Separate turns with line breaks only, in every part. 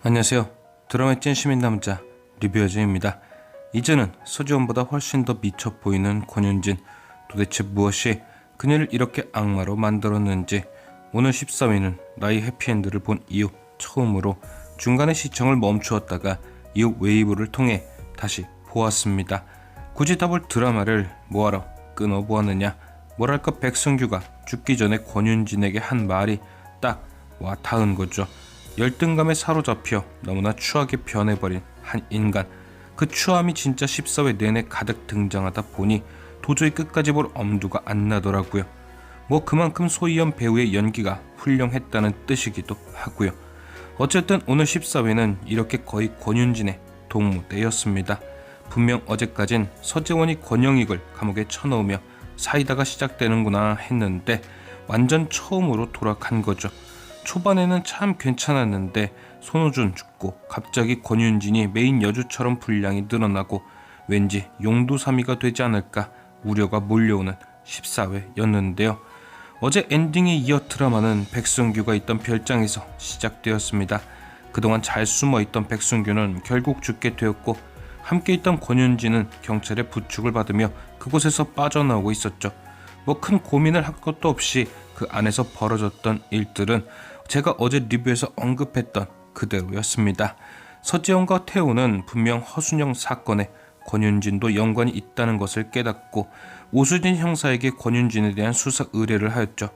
안녕하세요. 드라마의 찐 시민 남자 리뷰어즈입니다. 이제는 서지원보다 훨씬 더 미쳐 보이는 권윤진. 도대체 무엇이 그녀를 이렇게 악마로 만들었는지 오늘 13위는 나의 해피엔드를 본 이후 처음으로 중간에 시청을 멈추었다가 이후 웨이브를 통해 다시 보았습니다. 굳이 다 볼 드라마를 뭐하러 끊어보았느냐. 뭐랄까 백승규가 죽기 전에 권윤진에게 한 말이 딱 와 닿은 거죠. 열등감에 사로잡혀 너무나 추하게 변해버린 한 인간. 그 추함이 진짜 14회 내내 가득 등장하다 보니 도저히 끝까지 볼 엄두가 안 나더라고요. 뭐 그만큼 소희연 배우의 연기가 훌륭했다는 뜻이기도 하고요. 어쨌든 오늘 14회는 이렇게 거의 권윤진의 동무대였습니다. 분명 어제까진 서재원이 권영익을 감옥에 쳐넣으며 사이다가 시작되는구나 했는데 완전 처음으로 돌아간 거죠. 초반에는 참 괜찮았는데 손호준 죽고 갑자기 권윤진이 메인 여주처럼 분량이 늘어나고 왠지 용두사미가 되지 않을까 우려가 몰려오는 14회였는데요. 어제 엔딩에 이어 드라마는 백승규가 있던 별장에서 시작되었습니다. 그동안 잘 숨어있던 백승규는 결국 죽게 되었고 함께 있던 권윤진은 경찰의 부축을 받으며 그곳에서 빠져나오고 있었죠. 뭐 큰 고민을 할 것도 없이 그 안에서 벌어졌던 일들은 제가 어제 리뷰에서 언급했던 그대로였습니다. 서지영과 태호는 분명 허순영 사건에 권윤진도 연관이 있다는 것을 깨닫고 오수진 형사에게 권윤진에 대한 수사 의뢰를 하였죠.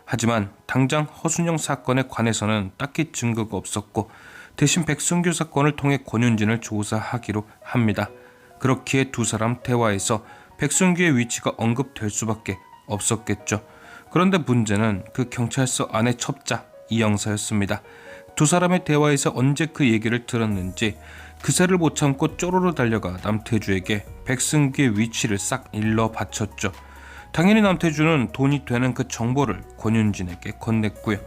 하지만 당장 허순영 사건에 관해서는 딱히 증거가 없었고 대신 백승규 사건을 통해 권윤진을 조사하기로 합니다. 그렇기에 두 사람 대화에서 백승규의 위치가 언급될 수밖에 없었겠죠. 그런데 문제는 그 경찰서 안의 첩자 이영사였습니다. 두 사람의 대화에서 언제 그 얘기를 들었는지 그새를 못 참고 쪼로로 달려가 남태주에게 백승규의 위치를 싹 일러 바쳤죠. 당연히 남태주는 돈이 되는 그 정보를 권윤진에게 건넸고요.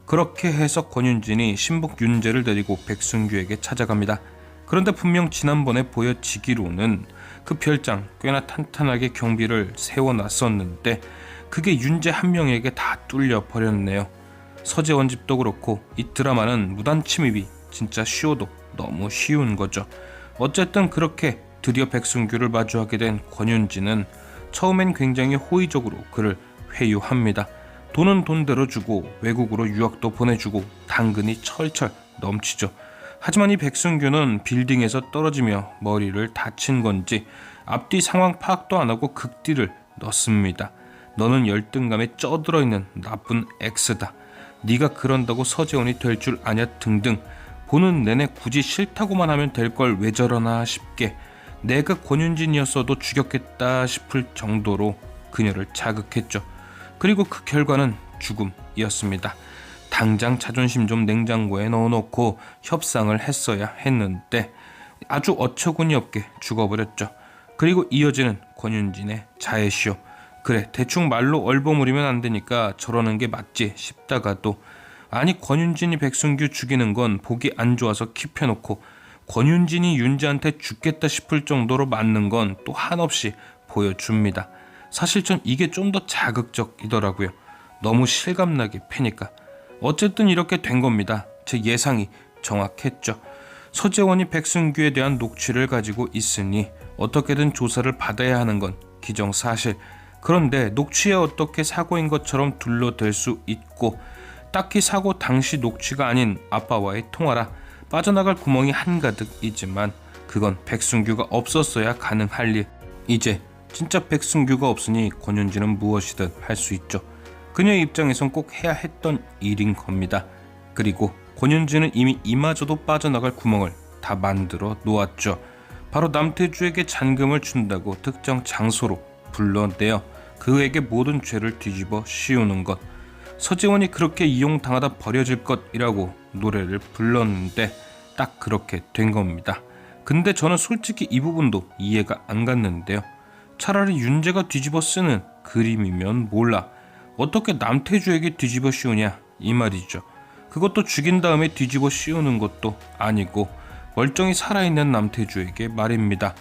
그렇게 해서 권윤진이 신북 윤재를 데리고 백승규에게 찾아갑니다. 그런데 분명 지난번에 보여지기로는 그 별장 꽤나 탄탄하게 경비를 세워놨었는데 그게 윤재 한 명에게 다 뚫려 버렸네요. 서재원 집도 그렇고 이 드라마는 무단 침입이 진짜 쉬워도 너무 쉬운 거죠. 어쨌든 그렇게 드디어 백승규를 마주하게 된 권윤진은 처음엔 굉장히 호의적으로 그를 회유합니다. 돈은 돈대로 주고 외국으로 유학도 보내주고 당근이 철철 넘치죠. 하지만 이 백승규는 빌딩에서 떨어지며 머리를 다친 건지 앞뒤 상황 파악도 안 하고 극딜을 넣습니다. 너는 열등감에 쪄들어있는 나쁜 X다. 네가 그런다고 서재원이 될 줄 아냐 등등 보는 내내 굳이 싫다고만 하면 될 걸 왜 저러나 싶게 내가 권윤진이었어도 죽였겠다 싶을 정도로 그녀를 자극했죠. 그리고 그 결과는 죽음이었습니다. 당장 자존심 좀 냉장고에 넣어놓고 협상을 했어야 했는데 아주 어처구니 없게 죽어버렸죠. 그리고 이어지는 권윤진의 자해쇼. 그래 대충 말로 얼버무리면 안 되니까 저러는 게 맞지 싶다가도 아니 권윤진이 백승규 죽이는 건 보기 안 좋아서 킵해놓고 권윤진이 윤재한테 죽겠다 싶을 정도로 맞는 건 또 한없이 보여줍니다. 사실 전 이게 좀 더 자극적이더라고요. 너무 실감나게 패니까. 어쨌든 이렇게 된 겁니다. 제 예상이 정확했죠. 서재원이 백승규에 대한 녹취를 가지고 있으니 어떻게든 조사를 받아야 하는 건 기정사실. 그런데 녹취에 어떻게 사고인 것처럼 둘러댈 수 있고 딱히 사고 당시 녹취가 아닌 아빠와의 통화라 빠져나갈 구멍이 한가득이지만 그건 백승규가 없었어야 가능할 일. 이제 진짜 백승규가 없으니 권윤진은 무엇이든 할 수 있죠. 그녀의 입장에선 꼭 해야 했던 일인 겁니다. 그리고 권윤진은 이미 이마저도 빠져나갈 구멍을 다 만들어 놓았죠. 바로 남태주에게 잔금을 준다고 특정 장소로 불러내어 그에게 모든 죄를 뒤집어 씌우는 것. 서재원이 그렇게 이용당하다 버려질 것이라고 노래를 불렀는데 딱 그렇게 된 겁니다. 근데 저는 솔직히 이 부분도 이해가 안 갔는데요. 차라리 윤재가 뒤집어 쓰는 그림이면 몰라 어떻게 남태주에게 뒤집어 씌우냐 이 말이죠. 그것도 죽인 다음에 뒤집어 씌우는 것도 아니고 멀쩡히 살아있는 남태주에게 말입니다.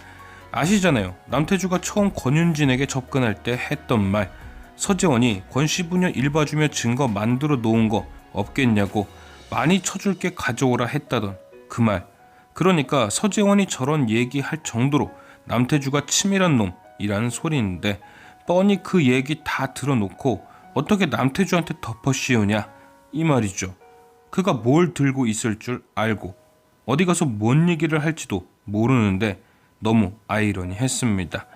아시잖아요. 남태주가 처음 권윤진에게 접근할 때 했던 말. 서재원이 권씨부녀 일 봐주며 증거 만들어 놓은 거 없겠냐고 많이 쳐줄게 가져오라 했다던 그 말. 그러니까 서재원이 저런 얘기할 정도로 남태주가 치밀한 놈이라는 소리인데 뻔히 그 얘기 다 들어놓고 어떻게 남태주한테 덮어 씌우냐 이 말이죠. 그가 뭘 들고 있을 줄 알고 어디 가서 뭔 얘기를 할지도 모르는데 너무 아이러니했습니다.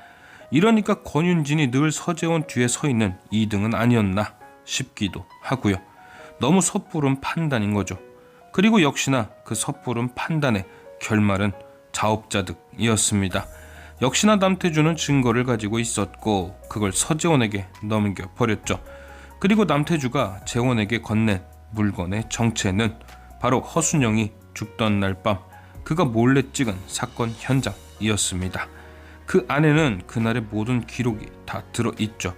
이러니까 권윤진이 늘 서재원 뒤에 서 있는 2등은 아니었나 싶기도 하고요. 너무 섣부른 판단인 거죠. 그리고 역시나 그 섣부른 판단의 결말은 자업자득이었습니다. 역시나 남태주는 증거를 가지고 있었고 그걸 서재원에게 넘겨버렸죠. 그리고 남태주가 재원에게 건넨 물건의 정체는 바로 허순영이 죽던 날 밤 그가 몰래 찍은 사건 현장이었습니다. 그 안에는 그날의 모든 기록이 다 들어있죠.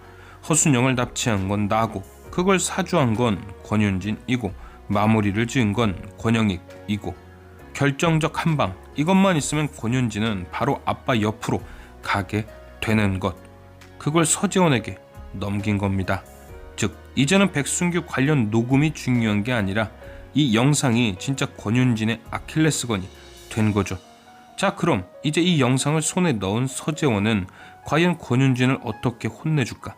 허순영을 납치한 건 나고 그걸 사주한 건 권윤진이고 마무리를 지은 건 권영익이고 결정적 한방 이것만 있으면 권윤진은 바로 아빠 옆으로 가게 되는 것. 그걸 서재원에게 넘긴 겁니다. 즉 이제는 백순규 관련 녹음이 중요한 게 아니라 이 영상이 진짜 권윤진의 아킬레스건이 된 거죠. 자, 그럼 이제 이 영상을 손에 넣은 서재원은 과연 권윤진을 어떻게 혼내줄까?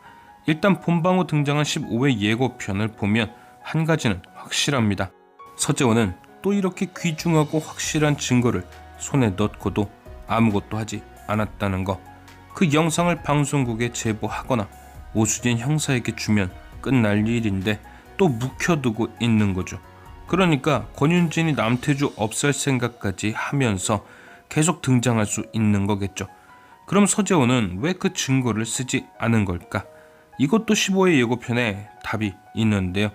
일단 본방으로 등장한 15회 예고편을 보면 한 가지는 확실합니다. 서재원은 또 이렇게 귀중하고 확실한 증거를 손에 넣고도 아무것도 하지 않았다는 거. 그 영상을 방송국에 제보하거나 오수진 형사에게 주면 끝날 일인데 또 묵혀두고 있는 거죠. 그러니까 권윤진이 남태주 없앨 생각까지 하면서 계속 등장할 수 있는 거겠죠. 그럼 서재원은 왜 그 증거를 쓰지 않은 걸까? 이것도 15회 예고편에 답이 있는데요.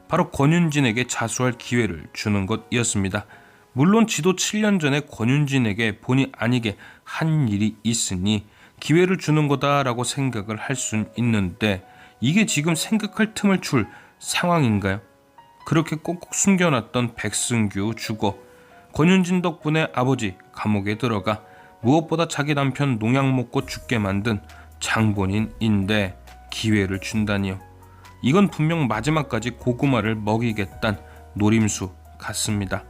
바로 권윤진에게 자수할 기회를 주는 것이었습니다. 물론 지도 7년 전에 권윤진에게 본의 아니게 한 일이 있으니 기회를 주는 거다라고 생각을 할 수는 있는데 이게 지금 생각할 틈을 줄 상황인가요? 그렇게 꼭꼭 숨겨놨던 백승규 주거, 권윤진 덕분에 아버지 감옥에 들어가 무엇보다 자기 남편 농약 먹고 죽게 만든 장본인인데 기회를 준다니요. 이건 분명 마지막까지 고구마를 먹이겠다는 노림수 같습니다.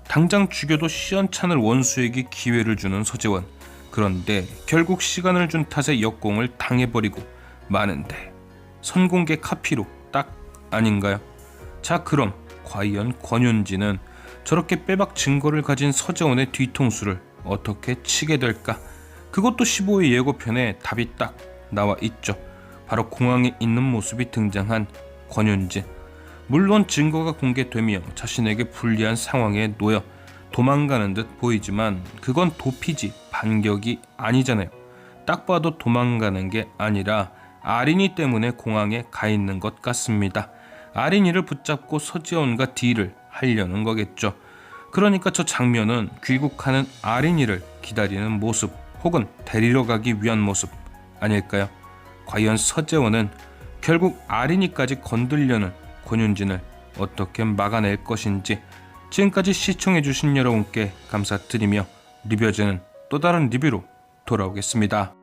당장 죽여도 시원찮을 원수에게 기회를 주는 서재원. 그런데 결국 시간을 준 탓에 역공을 당해버리고 마는데 선공개 카피로 딱 아닌가요? 자, 그럼 과연 권윤진은 저렇게 빼박 증거를 가진 서재원의 뒤통수를 어떻게 치게 될까? 그것도 15회 예고편에 답이 딱 나와 있죠. 바로 공항에 있는 모습이 등장한 권윤진. 물론 증거가 공개되며 자신에게 불리한 상황에 놓여 도망가는 듯 보이지만 그건 도피지 반격이 아니잖아요. 딱 봐도 도망가는 게 아니라 아린이 때문에 공항에 가 있는 것 같습니다. 아린이를 붙잡고 서재원과 딜을 하려는 거겠죠. 그러니까 저 장면은 귀국하는 아린이를 기다리는 모습 혹은 데리러 가기 위한 모습 아닐까요? 과연 서재원은 결국 아린이까지 건들려는 권윤진을 어떻게 막아낼 것인지. 지금까지 시청해주신 여러분께 감사드리며 리뷰어즈는 또 다른 리뷰로 돌아오겠습니다.